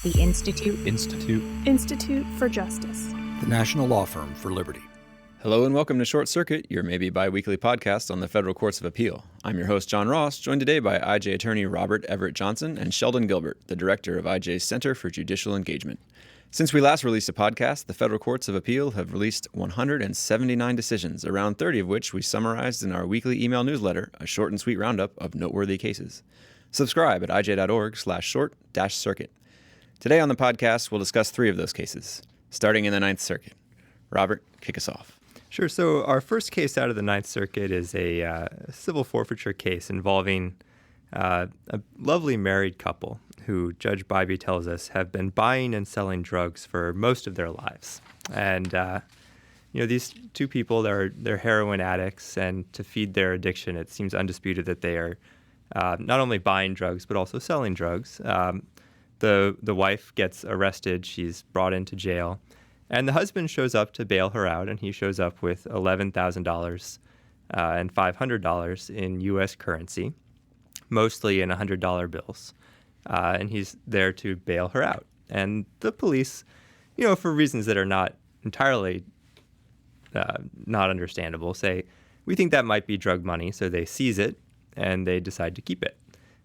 The Institute. Institute for Justice. The National Law Firm for Liberty. Hello and welcome to Short Circuit, your maybe bi-weekly podcast on the Federal Courts of Appeal. I'm your host, John Ross, joined today by IJ attorney Robert Everett Johnson and Sheldon Gilbert, the director of IJ's Center for Judicial Engagement. Since we last released a podcast, the Federal Courts of Appeal have released 179 decisions, around 30 of which we summarized in our weekly email newsletter, a short and sweet roundup of noteworthy cases. Subscribe at ij.org/short-circuit. Today on the podcast, we'll discuss 3 of those cases, starting in the Ninth Circuit. Robert, kick us off. Sure. So our first case out of the Ninth Circuit is a civil forfeiture case involving a lovely married couple who Judge Bybee tells us have been buying and selling drugs for most of their lives. And, these two people, they're heroin addicts, and to feed their addiction, it seems undisputed that they are not only buying drugs, but also selling drugs. The wife gets arrested. She's brought into jail. And the husband shows up to bail her out, and he shows up with $11,000 and $500 in U.S. currency, mostly in $100 bills. And he's there to bail her out. And the police, for reasons that are not entirely not understandable, say, we think that might be drug money, so they seize it, and they decide to keep it.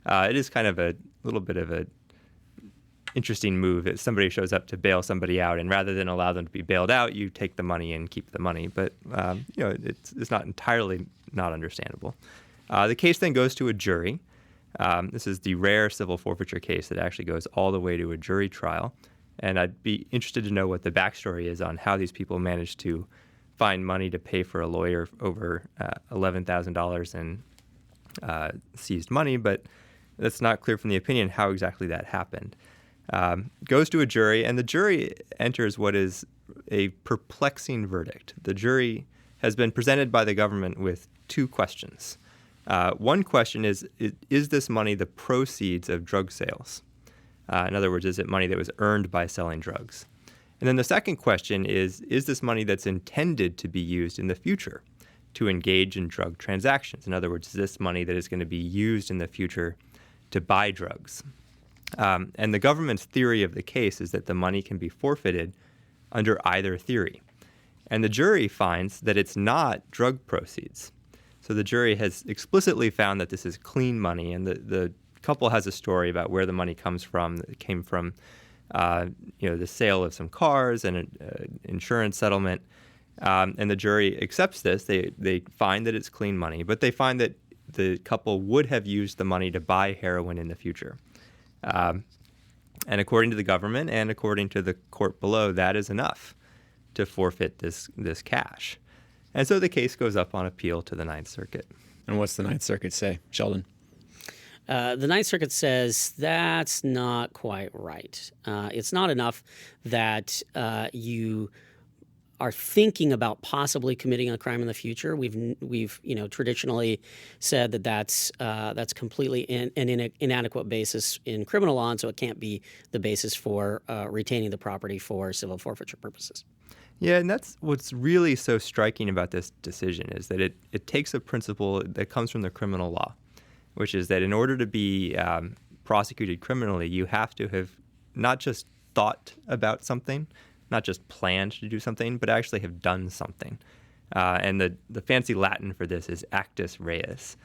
It is kind of a little bit of a interesting move that somebody shows up to bail somebody out, and rather than allow them to be bailed out, you take the money and keep the money. But, it's not entirely not understandable. The case then goes to a jury. This is the rare civil forfeiture case that actually goes all the way to a jury trial. And I'd be interested to know what the backstory is on how these people managed to find money to pay for a lawyer over $11,000 in seized money, but that's not clear from the opinion how exactly that happened. Goes to a jury, and the jury enters what is a perplexing verdict. The jury has been presented by the government with 2 questions. One question is this money the proceeds of drug sales? In other words, is it money that was earned by selling drugs? And then the second question is this money that's intended to be used in the future to engage in drug transactions? In other words, is this money that is going to be used in the future to buy drugs? And the government's theory of the case is that the money can be forfeited under either theory. And the jury finds that it's not drug proceeds. So the jury has explicitly found that this is clean money, and the couple has a story about where the money comes from. It came from, the sale of some cars and an insurance settlement. And the jury accepts this. They find that it's clean money, but they find that the couple would have used the money to buy heroin in the future. And according to the government and according to the court below, that is enough to forfeit this cash. And so the case goes up on appeal to the Ninth Circuit. And what's the Ninth Circuit say? Sheldon? The Ninth Circuit says that's not quite right. It's not enough that you are thinking about possibly committing a crime in the future. We've traditionally said that that's completely an inadequate basis in criminal law, and so it can't be the basis for retaining the property for civil forfeiture purposes. Yeah, and that's what's really so striking about this decision is that it takes a principle that comes from the criminal law, which is that in order to be prosecuted criminally, you have to have not just thought about something, not just planned to do something, but actually have done something. And the fancy Latin for this is actus reus.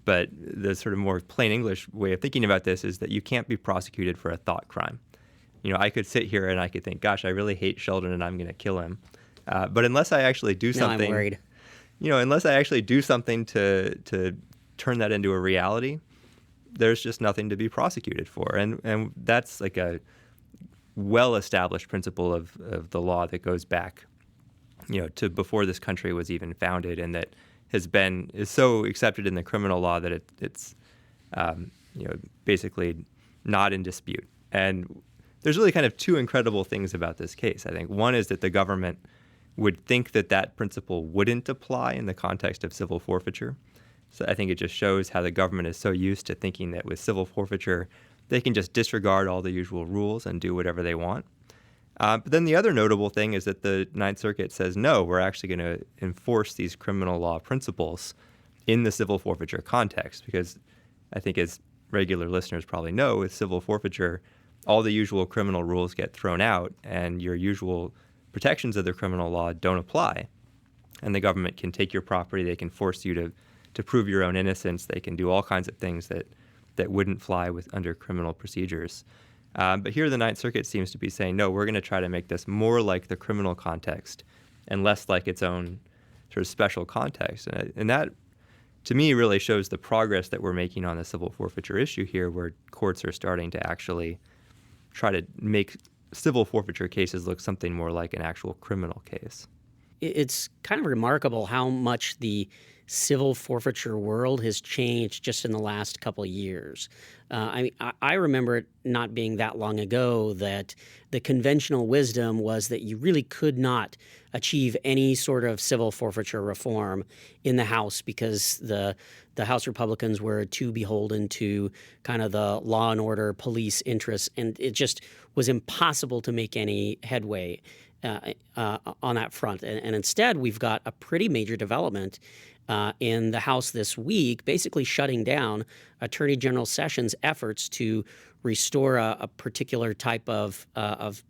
But the sort of more plain English way of thinking about this is that you can't be prosecuted for a thought crime. I could sit here and I could think, gosh, I really hate Sheldon and I'm going to kill him. But unless I actually do something, I'm worried. Unless I actually do something to turn that into a reality, there's just nothing to be prosecuted for. And that's like a well-established principle of the law that goes back, to before this country was even founded, and that is so accepted in the criminal law that it's basically not in dispute. And there's really kind of 2 incredible things about this case. I think one is that the government would think that principle wouldn't apply in the context of civil forfeiture. So I think it just shows how the government is so used to thinking that with civil forfeiture, they can just disregard all the usual rules and do whatever they want. But then the other notable thing is that the Ninth Circuit says, no, we're actually going to enforce these criminal law principles in the civil forfeiture context, because I think as regular listeners probably know, with civil forfeiture, all the usual criminal rules get thrown out and your usual protections of the criminal law don't apply. And the government can take your property, they can force you to prove your own innocence, they can do all kinds of things that wouldn't fly under criminal procedures. But here the Ninth Circuit seems to be saying, no, we're going to try to make this more like the criminal context and less like its own sort of special context. And that, to me, really shows the progress that we're making on the civil forfeiture issue here, where courts are starting to actually try to make civil forfeiture cases look something more like an actual criminal case. It's kind of remarkable how much the civil forfeiture world has changed just in the last couple of years. I remember it not being that long ago that the conventional wisdom was that you really could not achieve any sort of civil forfeiture reform in the House because the House Republicans were too beholden to kind of the law and order police interests, and it just was impossible to make any headway on that front. And instead, we've got a pretty major development in the House this week, basically shutting down Attorney General Sessions' efforts to restore a particular type of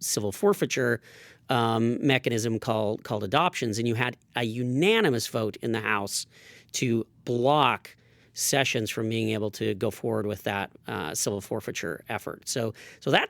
civil forfeiture mechanism called adoptions. And you had a unanimous vote in the House to block Sessions from being able to go forward with that civil forfeiture effort. So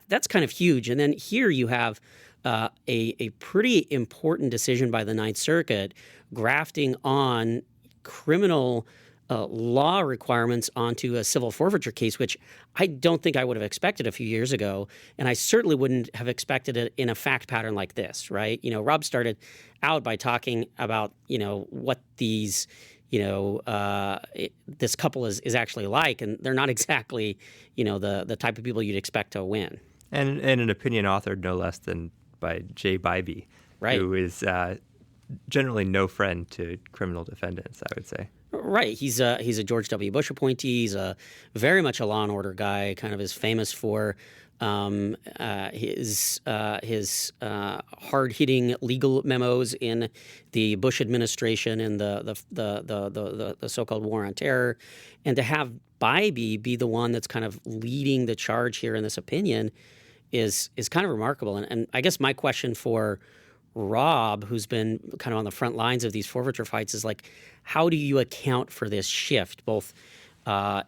that's kind of huge. And then here you have a pretty important decision by the Ninth Circuit grafting on criminal law requirements onto a civil forfeiture case, which I don't think I would have expected a few years ago. And I certainly wouldn't have expected it in a fact pattern like this, right? Rob started out by talking about, what these, this couple is actually like, and they're not exactly, the type of people you'd expect to win. And an opinion authored no less than by Jay Bybee, right, who is generally no friend to criminal defendants, I would say. Right. He's a George W. Bush appointee. He's very much a law and order guy, kind of is famous for his hard-hitting legal memos in the Bush administration and the so-called war on terror. And to have Bybee be the one that's kind of leading the charge here in this opinion is kind of remarkable. And I guess my question for Rob, who's been kind of on the front lines of these forfeiture fights, is like, how do you account for this shift, both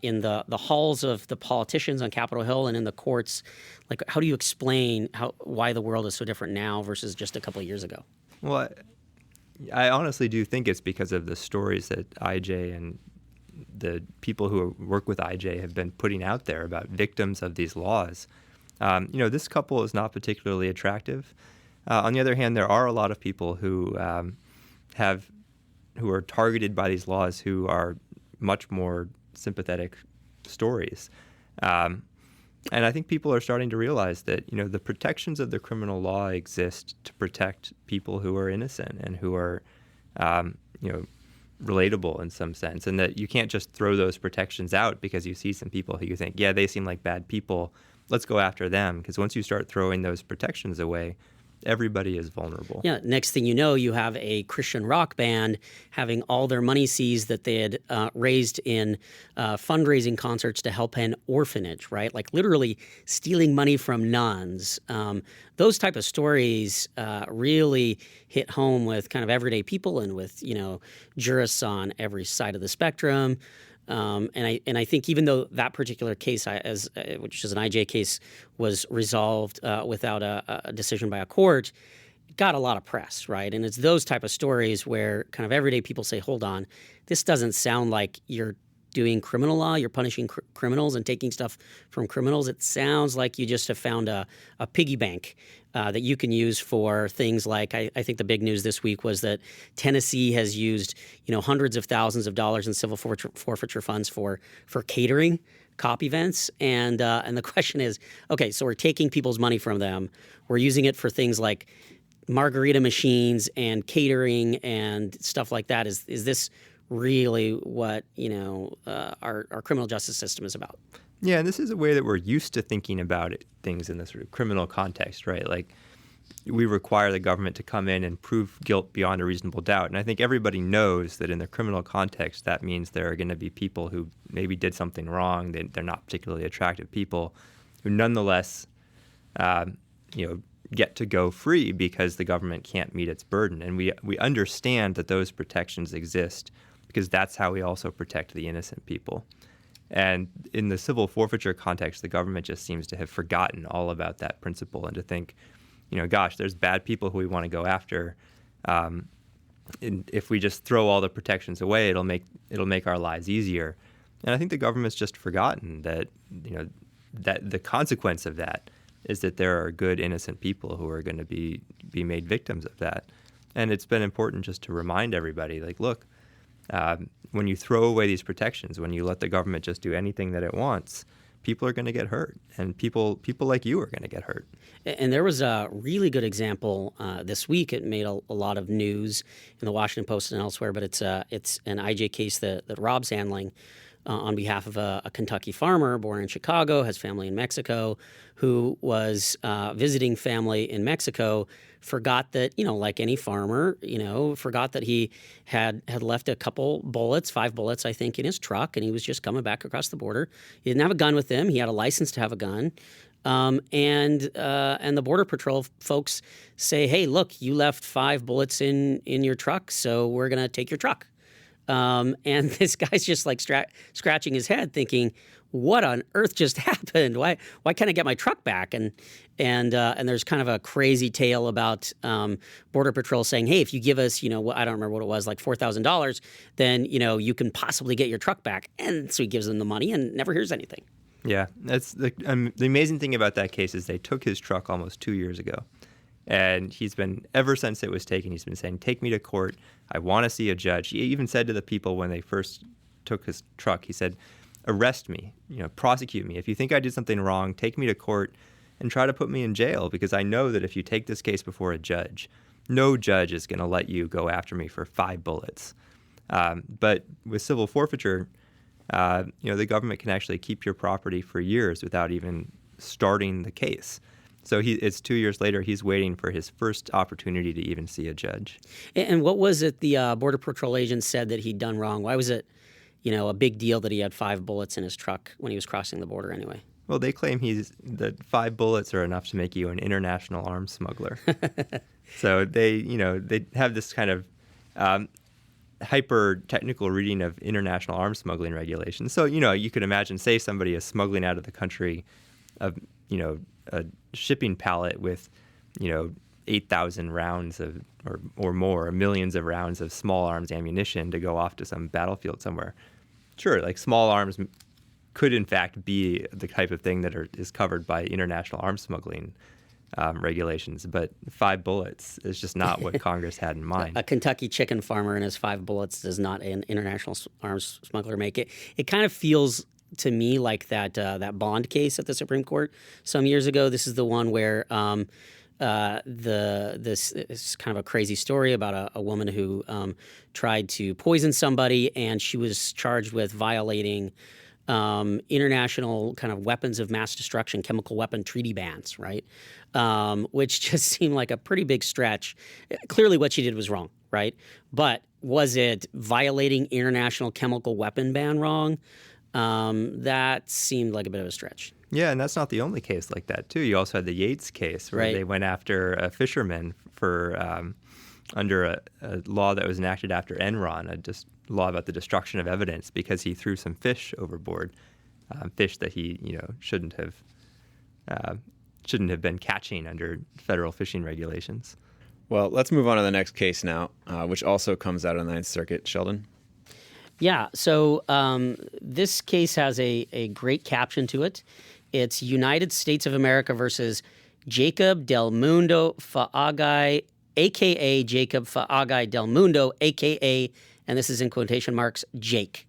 in the halls of the politicians on Capitol Hill and in the courts? Like, how do you explain why the world is so different now versus just a couple of years ago? Well, I honestly do think it's because of the stories that IJ and the people who work with IJ have been putting out there about victims of these laws. This couple is not particularly attractive. On the other hand, there are a lot of people who are targeted by these laws who are much more sympathetic stories. And I think people are starting to realize that, the protections of the criminal law exist to protect people who are innocent and who are, relatable in some sense, and that you can't just throw those protections out because you see some people who you think, yeah, they seem like bad people, let's go after them. Because once you start throwing those protections away, everybody is vulnerable. Yeah. Next thing you know, you have a Christian rock band having all their money seized that they had raised in fundraising concerts to help an orphanage, right? Like literally stealing money from nuns. Those type of stories really hit home with kind of everyday people and with, jurists on every side of the spectrum. And I think even though that particular case, which is an IJ case, was resolved without a decision by a court, it got a lot of press, right? And it's those type of stories where kind of everyday people say, hold on, this doesn't sound like you're doing criminal law, you're punishing criminals and taking stuff from criminals. It sounds like you just have found a piggy bank that you can use for things like, I think the big news this week was that Tennessee has used, hundreds of thousands of dollars in civil forfeiture funds for catering cop events. And the question is, okay, so we're taking people's money from them. We're using it for things like margarita machines and catering and stuff like that. Is this really what our criminal justice system is about? Yeah, and this is a way that we're used to thinking about things in this sort of criminal context, right? Like, we require the government to come in and prove guilt beyond a reasonable doubt. And I think everybody knows that in the criminal context, that means there are going to be people who maybe did something wrong. They're not particularly attractive people who nonetheless get to go free because the government can't meet its burden. And we understand that those protections exist because that's how we also protect the innocent people. And in the civil forfeiture context, the government just seems to have forgotten all about that principle and to think, gosh, there's bad people who we want to go after. And if we just throw all the protections away, it'll make our lives easier. And I think the government's just forgotten that that the consequence of that is that there are good, innocent people who are going to be made victims of that. And it's been important just to remind everybody, like, look, when you throw away these protections, when you let the government just do anything that it wants, people are going to get hurt, and people like you are going to get hurt. And there was a really good example this week. It made a lot of news in the Washington Post and elsewhere, but it's an IJ case that Rob's handling on behalf of a Kentucky farmer born in Chicago, has family in Mexico, who was visiting family in Mexico, forgot that, like any farmer, forgot that he had left a couple bullets, 5 bullets, I think, in his truck, and he was just coming back across the border. He didn't have a gun with him. He had a license to have a gun. And the Border Patrol folks say, hey, look, you left 5 bullets in your truck, so we're going to take your truck. And this guy's just like scratching his head thinking, what on earth just happened? Why can't I get my truck back? And there's kind of a crazy tale about Border Patrol saying, hey, if you give us, I don't remember what it was, like $4,000, then, you can possibly get your truck back. And so he gives them the money and never hears anything. Yeah, that's the amazing thing about that case is they took his truck almost 2 years ago. And he's been, ever since it was taken, he's been saying, take me to court. I want to see a judge. He even said to the people when they first took his truck, he said, arrest me, prosecute me. If you think I did something wrong, take me to court and try to put me in jail, because I know that if you take this case before a judge, no judge is going to let you go after me for 5 bullets. But with civil forfeiture, the government can actually keep your property for years without even starting the case. So it's 2 years later, he's waiting for his first opportunity to even see a judge. And what was it the Border Patrol agent said that he'd done wrong? Why was it, a big deal that he had 5 bullets in his truck when he was crossing the border anyway? Well, they claim that 5 bullets are enough to make you an international arms smuggler. So they have this kind of hyper-technical reading of international arms smuggling regulations. So, you could imagine, say somebody is smuggling out of the country a shipping pallet with, 8,000 rounds of or more, millions of rounds of small arms ammunition to go off to some battlefield somewhere. Sure, like small arms could in fact be the type of thing that is covered by international arms smuggling regulations, but 5 bullets is just not what Congress had in mind. A Kentucky chicken farmer and his 5 bullets does not an international arms smuggler make it. It kind of feels to me like that Bond case at the Supreme Court some years ago. This is the one where this is kind of a crazy story about a woman who tried to poison somebody, and she was charged with violating international kind of weapons of mass destruction, chemical weapon treaty bans, right? Which just seemed like a pretty big stretch. Clearly what she did was wrong, right? But was it violating international chemical weapon ban wrong? That seemed like a bit of a stretch. Yeah, and that's not the only case like that, too. You also had the Yates case where they went after a fisherman for under a law that was enacted after Enron, a law about the destruction of evidence, because he threw some fish overboard, fish that he shouldn't have been catching under federal fishing regulations. Well, let's move on to the next case now, which also comes out of the Ninth Circuit. Sheldon? Yeah, so this case has a great caption to it. It's United States of America versus Jacob Del Mundo Faagai, a.k.a. Jacob Faagai Del Mundo, a.k.a., and this is in quotation marks, Jake.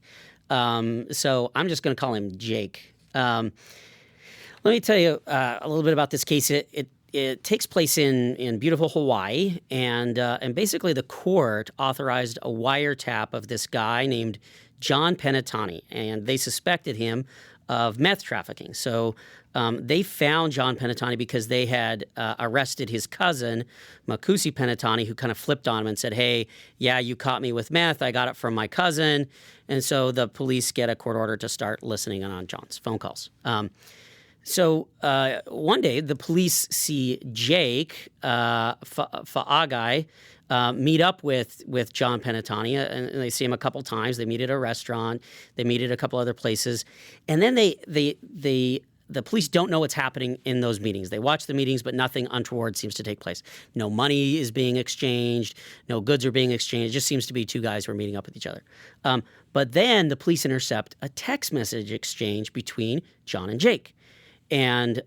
So I'm just going to call him Jake. Let me tell you a little bit about this case. It takes place in beautiful Hawaii, and basically the court authorized a wiretap of this guy named John Penatani, and they suspected him of meth trafficking. So they found John Penatani because they had arrested his cousin, Makusi Penatani, who kind of flipped on him and said, hey, yeah, you caught me with meth. I got it from my cousin. And so the police get a court order to start listening in on John's phone calls. So one day, the police see Jake Fa'agai meet up with John Penatania, and they see him a couple times. They meet at a restaurant. They meet at a couple other places, and then the police don't know what's happening in those meetings. They watch the meetings, but nothing untoward seems to take place. No money is being exchanged. No goods are being exchanged. It just seems to be two guys who are meeting up with each other. But then the police intercept a text message exchange between John and Jake. And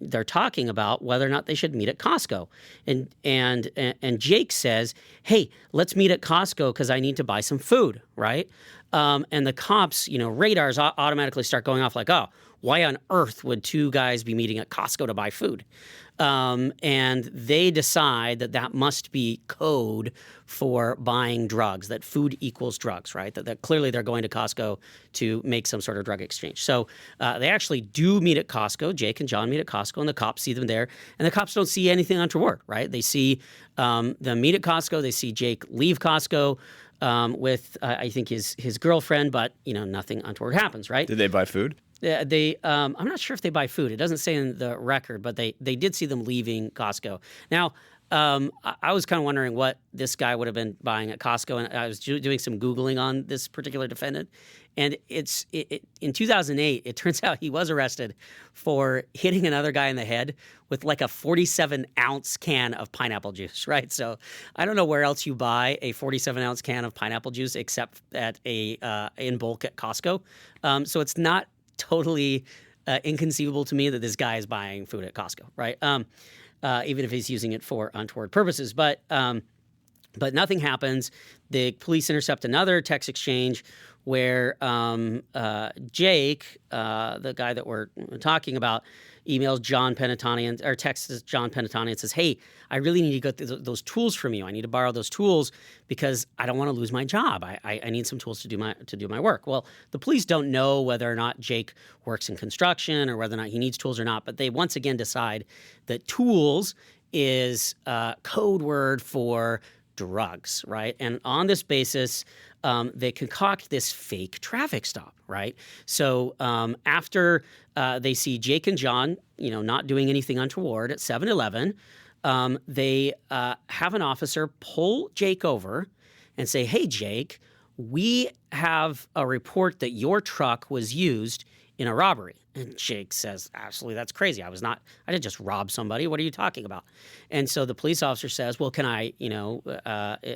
they're talking about whether or not they should meet at Costco. And Jake says, "Hey, let's meet at Costco because I need to buy some food," right? And the cops, radars automatically start going off like, "Oh, why on earth would two guys be meeting at Costco to buy food?" And they decide that must be code for buying drugs, that food equals drugs, right? That clearly they're going to Costco to make some sort of drug exchange. So they actually do meet at Costco. Jake and John meet at Costco, and the cops see them there. And the cops don't see anything untoward, right? They see them meet at Costco. They see Jake leave Costco with, I think, his girlfriend, but, nothing untoward happens, right? Did they buy food? I'm not sure if they buy food. It doesn't say in the record, but they did see them leaving Costco. Now, I was kind of wondering what this guy would have been buying at Costco, and I was doing some Googling on this particular defendant. And in 2008, it turns out he was arrested for hitting another guy in the head with like a 47-ounce can of pineapple juice, right? So I don't know where else you buy a 47-ounce can of pineapple juice except at in bulk at Costco. So it's not totally inconceivable to me that this guy is buying food at Costco, right? Even if he's using it for untoward purposes. But nothing happens. The police intercept another text exchange where Jake, the guy that we're talking about, emails John Penatania or texts John Penatania and says, "Hey, I really need to get those tools from you. I need to borrow those tools because I don't want to lose my job. I need some tools to do my work." Well, the police don't know whether or not Jake works in construction or whether or not he needs tools or not, but they once again decide that tools is code word for drugs, right? And on this basis, they concoct this fake traffic stop, right? So after they see Jake and John, not doing anything untoward at 7-Eleven, they have an officer pull Jake over and say, "Hey, Jake, we have a report that your truck was used in a robbery." And Jake says, "Absolutely, that's crazy. I didn't just rob somebody. What are you talking about?" And so the police officer says, "Well, can I,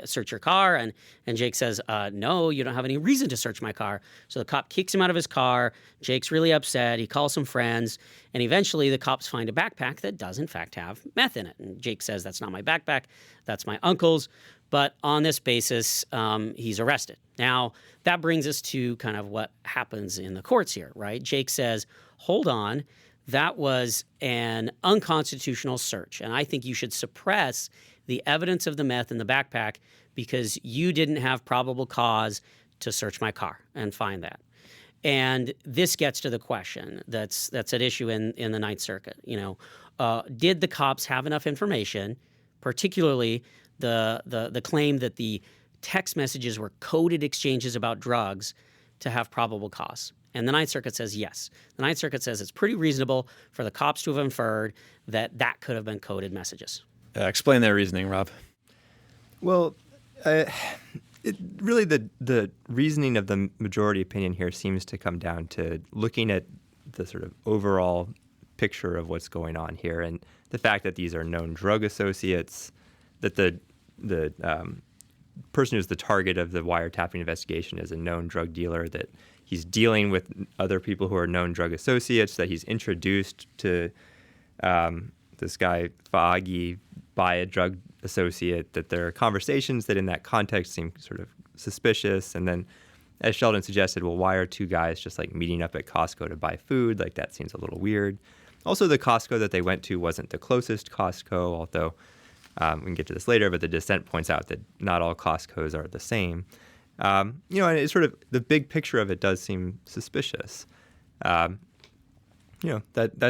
search your car?" And Jake says, "No, you don't have any reason to search my car." So the cop kicks him out of his car. Jake's really upset. He calls some friends. And eventually the cops find a backpack that does, in fact, have meth in it. And Jake says, "That's not my backpack. That's my uncle's." But on this basis, he's arrested. Now, that brings us to kind of what happens in the courts here, right? Jake says, "Hold on, that was an unconstitutional search, and I think you should suppress the evidence of the meth in the backpack because you didn't have probable cause to search my car and find that." And this gets to the question that's at issue in the Ninth Circuit. Did the cops have enough information, particularly the claim that the text messages were coded exchanges about drugs, to have probable cause? And the Ninth Circuit says yes. The Ninth Circuit says it's pretty reasonable for the cops to have inferred that could have been coded messages. Explain their reasoning, Rob. Well, really the reasoning of the majority opinion here seems to come down to looking at the sort of overall picture of what's going on here and the fact that these are known drug associates, that the person who's the target of the wiretapping investigation is a known drug dealer, that he's dealing with other people who are known drug associates, that he's introduced to this guy Fa'agi by a drug associate, that there are conversations that in that context seem sort of suspicious. And then, as Sheldon suggested, well, why are two guys just like meeting up at Costco to buy food? Like, that seems a little weird. Also, the Costco that they went to wasn't the closest Costco, although we can get to this later, but the dissent points out that not all Costcos are the same. And it's sort of the big picture of it does seem suspicious. That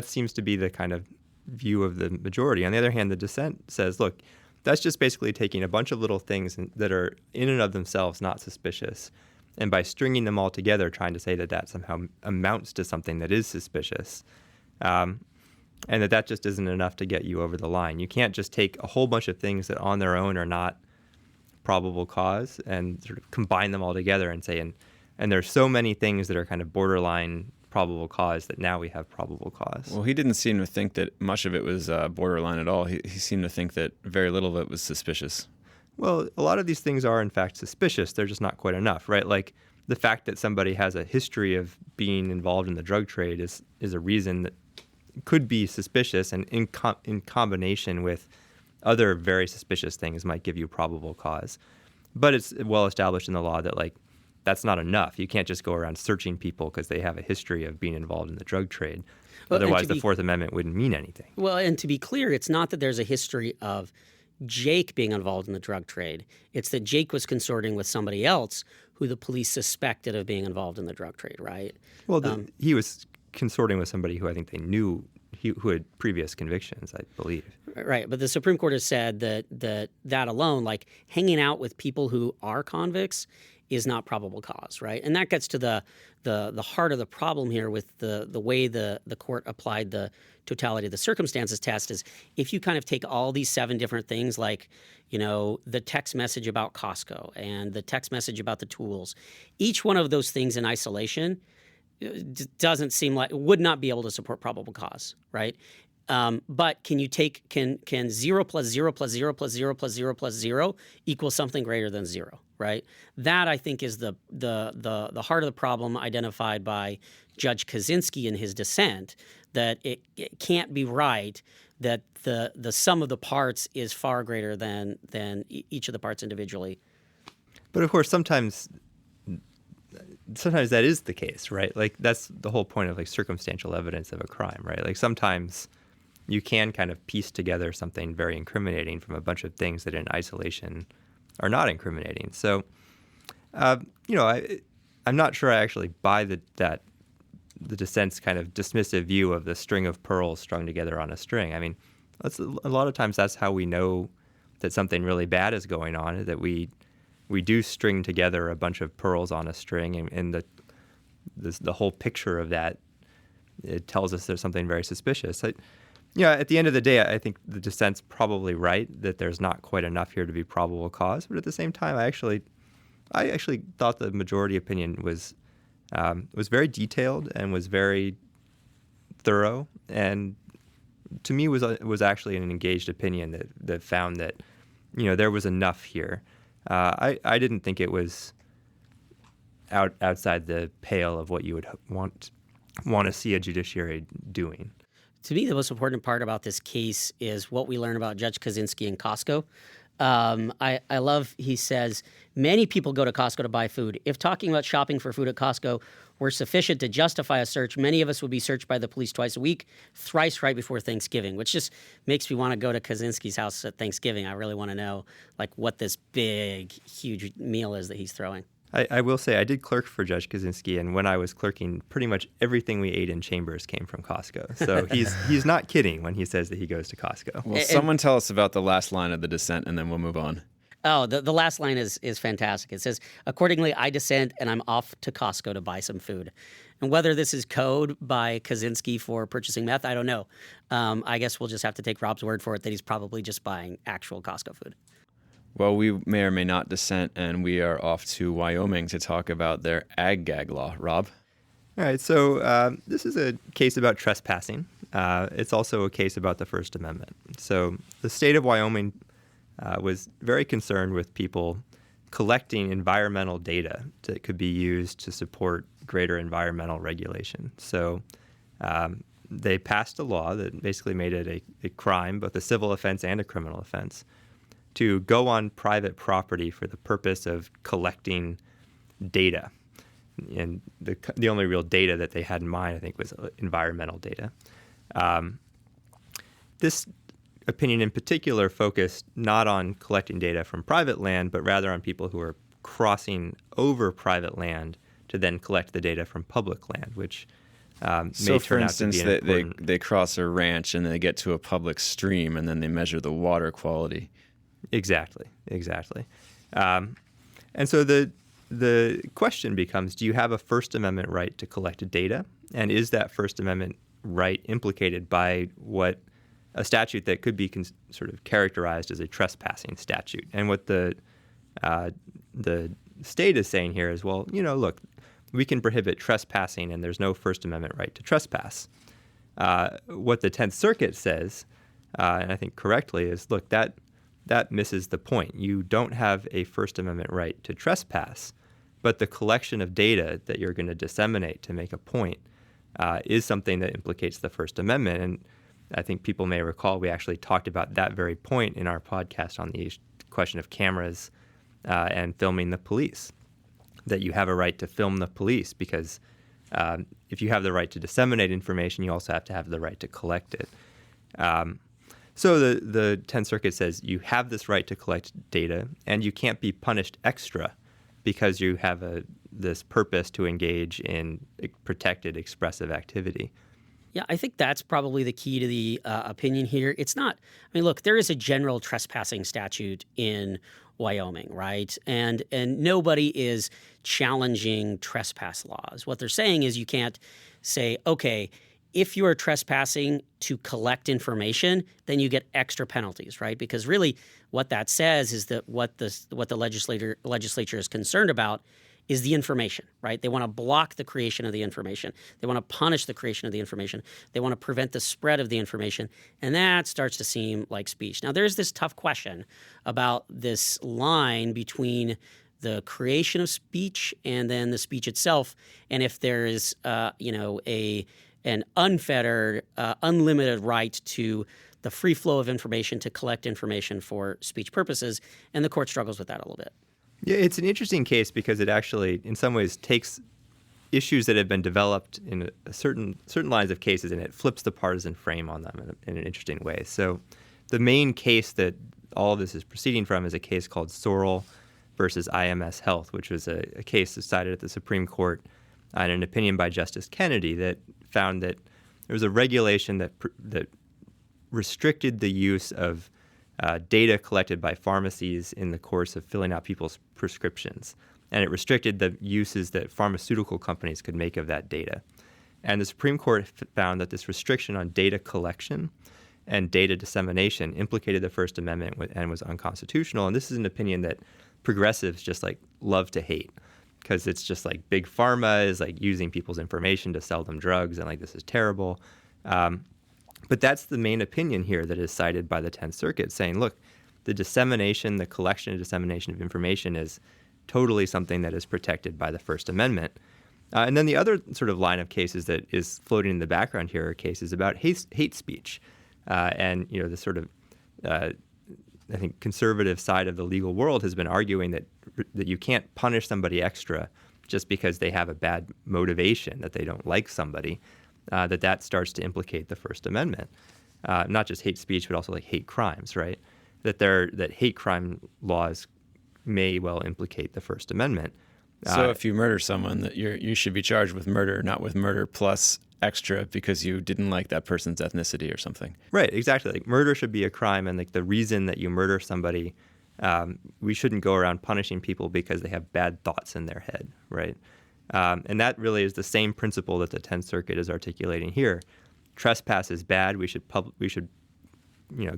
seems to be the kind of view of the majority. On the other hand, the dissent says, look, that's just basically taking a bunch of little things that are in and of themselves not suspicious, and by stringing them all together, trying to say that somehow amounts to something that is suspicious. and that just isn't enough to get you over the line. You can't just take a whole bunch of things that on their own are not probable cause and sort of combine them all together and say, and there's so many things that are kind of borderline probable cause that now we have probable cause. Well, he didn't seem to think that much of it was borderline at all. He seemed to think that very little of it was suspicious. Well, a lot of these things are, in fact, suspicious. They're just not quite enough, right? Like the fact that somebody has a history of being involved in the drug trade is a reason that could be suspicious, and in combination with other very suspicious things might give you probable cause. But it's well established in the law that, like, that's not enough. You can't just go around searching people because they have a history of being involved in the drug trade. Well, otherwise, the Fourth Amendment wouldn't mean anything. Well, and to be clear, it's not that there's a history of Jake being involved in the drug trade. It's that Jake was consorting with somebody else who the police suspected of being involved in the drug trade, right? Well, he was consorting with somebody who I think they knew who had previous convictions, I believe. Right, but the Supreme Court has said that alone, like hanging out with people who are convicts, is not probable cause, right? And that gets to the heart of the problem here with the way the court applied the totality of the circumstances test is if you kind of take all these 7 different things like, you know, the text message about Costco and the text message about the tools, each one of those things in isolation doesn't seem like would not be able to support probable cause, right? But can 0 plus 0 plus 0 plus 0 plus 0 plus 0 equal something greater than 0, right? That, I think, is the heart of the problem identified by Judge Kaczynski in his dissent, that it can't be right that the sum of the parts is far greater than each of the parts individually. But of course, sometimes that is the case, right? Like that's the whole point of like circumstantial evidence of a crime, right? Like sometimes you can kind of piece together something very incriminating from a bunch of things that in isolation are not incriminating. So, I'm not sure I actually buy the dissent's kind of dismissive view of the string of pearls strung together on a string. I mean, a lot of times that's how we know that something really bad is going on, that we do string together a bunch of pearls on a string, and the whole picture of that, it tells us there's something very suspicious. At the end of the day, I think the dissent's probably right that there's not quite enough here to be probable cause. But at the same time, I actually thought the majority opinion was very detailed and was very thorough, and to me was actually an engaged opinion that found that there was enough here. I didn't think it was outside the pale of what you would want to see a judiciary doing. To me, the most important part about this case is what we learn about Judge Kaczynski and Costco. I love, he says, many people go to Costco to buy food. If talking about shopping for food at Costco were sufficient to justify a search, many of us would be searched by the police twice a week, thrice right before Thanksgiving, which just makes me want to go to Kaczynski's house at Thanksgiving. I really want to know like what this big, huge meal is that he's throwing. I will say I did clerk for Judge Kaczynski, and when I was clerking, pretty much everything we ate in Chambers came from Costco. So he's not kidding when he says that he goes to Costco. Well, someone tell us about the last line of the dissent, and then we'll move on. Oh, the last line is fantastic. It says, accordingly, I dissent and I'm off to Costco to buy some food. And whether this is code by Kaczynski for purchasing meth, I don't know. I guess we'll just have to take Rob's word for it that he's probably just buying actual Costco food. Well, we may or may not dissent, and we are off to Wyoming to talk about their ag-gag law. Rob? All right, so this is a case about trespassing. It's also a case about the First Amendment. So the state of Wyoming was very concerned with people collecting environmental data that could be used to support greater environmental regulation. So they passed a law that basically made it a crime, both a civil offense and a criminal offense, to go on private property for the purpose of collecting data. And the only real data that they had in mind, I think, was environmental data. This opinion in particular focused not on collecting data from private land, but rather on people who are crossing over private land to then collect the data from public land, which may turn out to be an important... they cross a ranch and they get to a public stream and then they measure the water quality. Exactly. And so the question becomes, do you have a First Amendment right to collect data? And is that First Amendment right implicated by what a statute that could be sort of characterized as a trespassing statute. And what the state is saying here is, well, look, we can prohibit trespassing and there's no First Amendment right to trespass. What the 10th Circuit says, and I think correctly, is, look, that misses the point. You don't have a First Amendment right to trespass, but the collection of data that you're going to disseminate to make a point is something that implicates the First Amendment. And I think people may recall we actually talked about that very point in our podcast on the question of cameras and filming the police, that you have a right to film the police because if you have the right to disseminate information, you also have to have the right to collect it. So the 10th Circuit says you have this right to collect data, and you can't be punished extra because you have this purpose to engage in protected expressive activity. Yeah, I think that's probably the key to the opinion here. It's not, look, there is a general trespassing statute in Wyoming, right? And nobody is challenging trespass laws. What they're saying is you can't say, okay, if you are trespassing to collect information, then you get extra penalties, right? Because really what that says is that what the legislature is concerned about is the information, right? They want to block the creation of the information. They want to punish the creation of the information. They want to prevent the spread of the information. And that starts to seem like speech. Now, there's this tough question about this line between the creation of speech and then the speech itself, and if there is, an unfettered, unlimited right to the free flow of information to collect information for speech purposes. And the court struggles with that a little bit. Yeah, it's an interesting case because it actually, in some ways, takes issues that have been developed in certain lines of cases and it flips the partisan frame on them in an interesting way. So the main case that all of this is proceeding from is a case called Sorrell versus IMS Health, which was a case decided at the Supreme Court in an opinion by Justice Kennedy that found that there was a regulation that restricted the use of data collected by pharmacies in the course of filling out people's prescriptions. And it restricted the uses that pharmaceutical companies could make of that data. And the Supreme Court found that this restriction on data collection and data dissemination implicated the First Amendment and was unconstitutional. And this is an opinion that progressives just love to hate because it's just big pharma is using people's information to sell them drugs and this is terrible. But that's the main opinion here that is cited by the 10th Circuit, saying, look, the collection and dissemination of information is totally something that is protected by the First Amendment. And then the other sort of line of cases that is floating in the background here are cases about hate speech. And, the sort of, I think, conservative side of the legal world has been arguing that you can't punish somebody extra just because they have a bad motivation, that they don't like somebody. That starts to implicate the First Amendment, not just hate speech, but also hate crimes, right? That hate crime laws may well implicate the First Amendment. So if you murder someone, that you should be charged with murder, not with murder plus extra because you didn't like that person's ethnicity or something. Right, exactly. Murder should be a crime, and the reason that you murder somebody, we shouldn't go around punishing people because they have bad thoughts in their head, right? And that really is the same principle that the 10th Circuit is articulating here. Trespass is bad. We should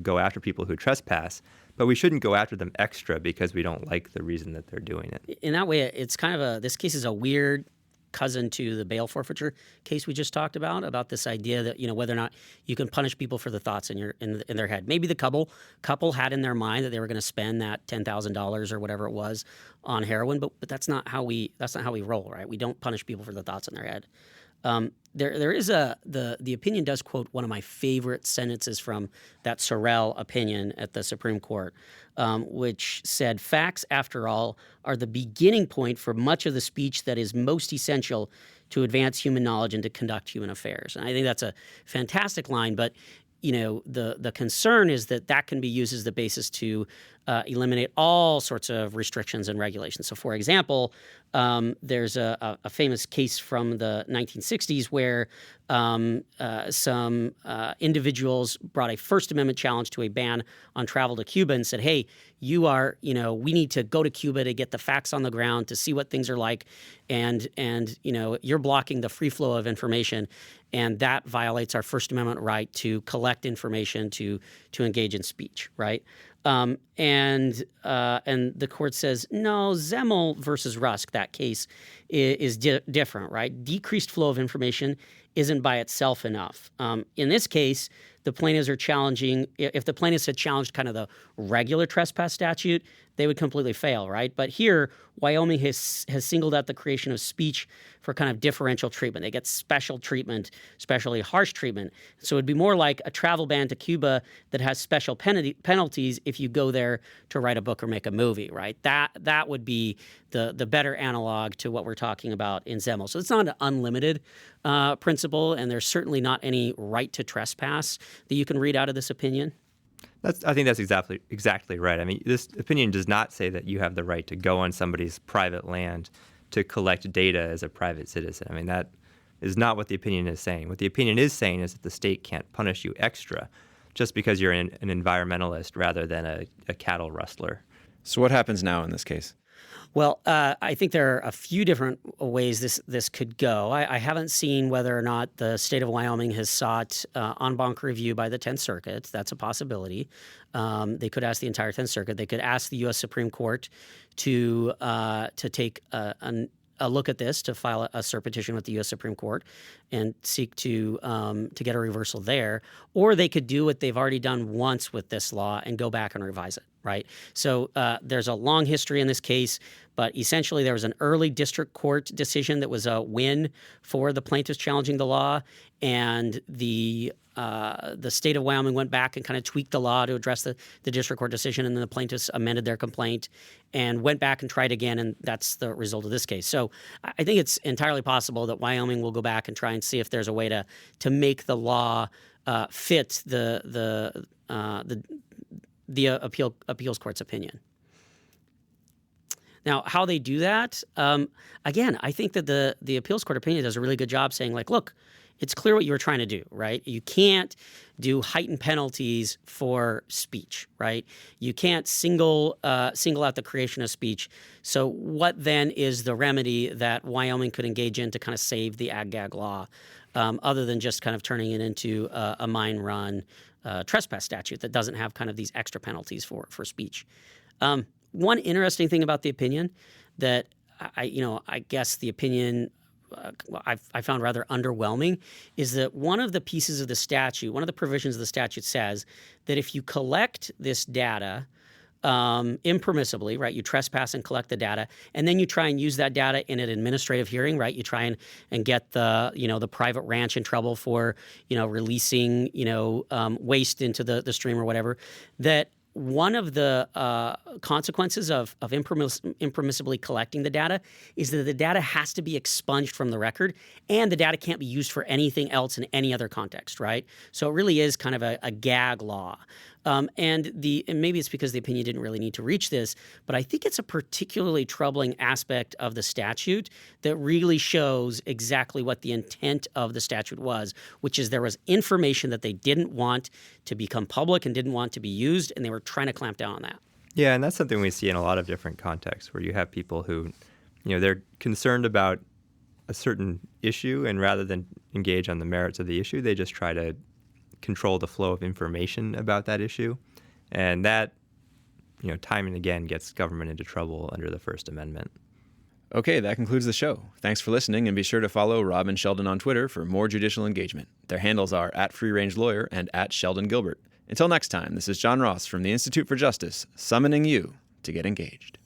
go after people who trespass, but we shouldn't go after them extra because we don't like the reason that they're doing it. In that way, it's kind of this case is a weird cousin to the bail forfeiture case we just talked about this idea that, whether or not you can punish people for the thoughts in their head. Maybe the couple had in their mind that they were going to spend that $10,000 or whatever it was on heroin, but that's not how we roll, right? We don't punish people for the thoughts in their head. There is the opinion does quote one of my favorite sentences from that Sorrell opinion at the Supreme Court, which said, "Facts, after all, are the beginning point for much of the speech that is most essential to advance human knowledge and to conduct human affairs." And I think that's a fantastic line, but the concern is that can be used as the basis to eliminate all sorts of restrictions and regulations. So, for example, there's a famous case from the 1960s where some individuals brought a First Amendment challenge to a ban on travel to Cuba and said, hey, we need to go to Cuba to get the facts on the ground, to see what things are like, and you're blocking the free flow of information, and that violates our First Amendment right to collect information, to engage in speech, right? And the court says, no, Zemel versus Rusk, that case is different, right? Decreased flow of information isn't by itself enough. In this case, the plaintiffs are challenging, if the plaintiffs had challenged kind of the regular trespass statute, they would completely fail, right? But here, Wyoming has singled out the creation of speech for kind of differential treatment. They get special treatment, especially harsh treatment. So it'd be more like a travel ban to Cuba that has special penalties if you go there to write a book or make a movie, right? That would be the better analog to what we're talking about in Zemel. So it's not an unlimited principle, and there's certainly not any right to trespass that you can read out of this opinion. I think that's exactly right. I mean, this opinion does not say that you have the right to go on somebody's private land to collect data as a private citizen. I mean, that is not what the opinion is saying. What the opinion is saying is that the state can't punish you extra just because you're an environmentalist rather than a cattle rustler. So what happens now in this case? Well, I think there are a few different ways this could go. I haven't seen whether or not the state of Wyoming has sought en banc review by the 10th Circuit. That's a possibility. They could ask the entire 10th Circuit. They could ask the U.S. Supreme Court to take a look at this, to file a cert petition with the U.S. Supreme Court and seek to get a reversal there. Or they could do what they've already done once with this law and go back and revise it, right? So there's a long history in this case, but essentially there was an early district court decision that was a win for the plaintiffs challenging the law, and the state of Wyoming went back and kind of tweaked the law to address the district court decision, and then the plaintiffs amended their complaint and went back and tried again, and that's the result of this case. So I think it's entirely possible that Wyoming will go back and try and see if there's a way to make the law fit the appeals court's opinion. Now, how they do that, again, I think that the appeals court opinion does a really good job saying, like, look, it's clear what you were trying to do, right? You can't do heightened penalties for speech, right? You can't single out the creation of speech. So what then is the remedy that Wyoming could engage in to kind of save the ag-gag law, other than just kind of turning it into a mine run trespass statute that doesn't have kind of these extra penalties for speech? One interesting thing about the opinion that I guess the opinion I found rather underwhelming is that one of the pieces of the statute, one of the provisions of the statute says that if you collect this data impermissibly, right, you trespass and collect the data, and then you try and use that data in an administrative hearing, right, you try and get the private ranch in trouble for, releasing, waste into the stream or whatever, that one of the consequences of impermissibly collecting the data is that the data has to be expunged from the record, and the data can't be used for anything else in any other context, right? So it really is kind of a gag law. And maybe it's because the opinion didn't really need to reach this, but I think it's a particularly troubling aspect of the statute that really shows exactly what the intent of the statute was, which is there was information that they didn't want to become public and didn't want to be used, and they were trying to clamp down on that. Yeah, and that's something we see in a lot of different contexts where you have people who, they're concerned about a certain issue, and rather than engage on the merits of the issue, they just try to control the flow of information about that issue. And that, time and again gets government into trouble under the First Amendment. Okay, that concludes the show. Thanks for listening, and be sure to follow Rob and Sheldon on Twitter for more judicial engagement. Their handles are @FreeRangeLawyer and @SheldonGilbert. Until next time, this is John Ross from the Institute for Justice, summoning you to get engaged.